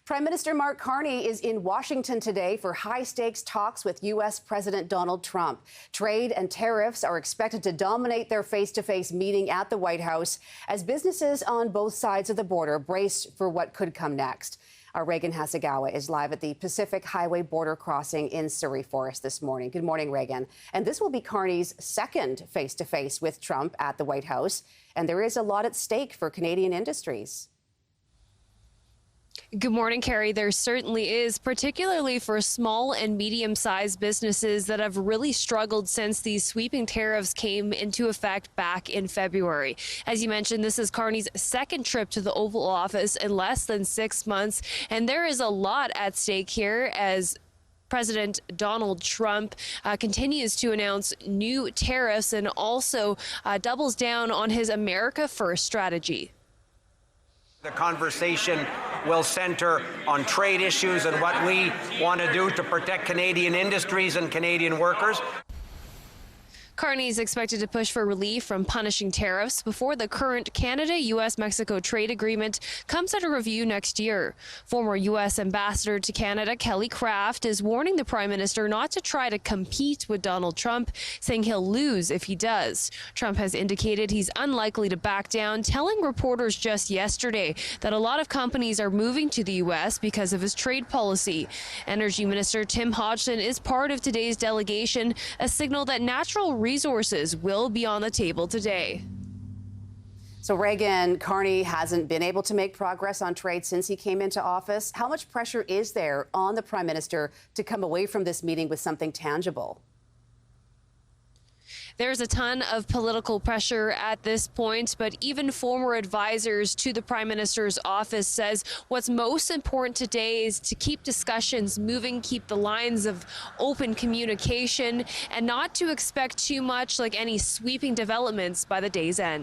Prime Minister Mark Carney is in Washington today for high-stakes talks with U.S. President Donald Trump. Trade and tariffs are expected to dominate their face-to-face meeting at the White House as businesses on both sides of the border brace for what could come next. Our Reagan Hasegawa is live at the Pacific Highway border crossing in Surrey Forest this morning. Good morning, Reagan. And this will be Carney's second face-to-face with Trump at the White House. And there is a lot at stake for Canadian industries. Good morning, Carrie. There certainly is, particularly for small and medium-sized businesses that have really struggled since these sweeping tariffs came into effect back in February. As you mentioned, this is Carney's second trip to the Oval Office in less than 6 months, and there is a lot at stake here as President Donald Trump continues to announce new tariffs and also doubles down on his America First strategy. The conversation will center on trade issues and what we want to do to protect Canadian industries and Canadian workers. Carney is expected to push for relief from punishing tariffs before the current Canada-U.S.-Mexico trade agreement comes under review next year. Former U.S. Ambassador to Canada Kelly Craft is warning the Prime Minister not to try to compete with Donald Trump, saying he'll lose if he does. Trump has indicated he's unlikely to back down, telling reporters just yesterday that a lot of companies are moving to the U.S. because of his trade policy. Energy Minister Tim Hodgson is part of today's delegation, a signal that natural resources will be on the table today. So, Reagan, Carney hasn't been able to make progress on trade since he came into office. How much pressure is there on the Prime Minister to come away from this meeting with something tangible? There's a ton of political pressure at this point, but even former advisors to the Prime Minister's office says what's most important today is to keep discussions moving, keep the lines of open communication, and not to expect too much, like any sweeping developments by the day's end.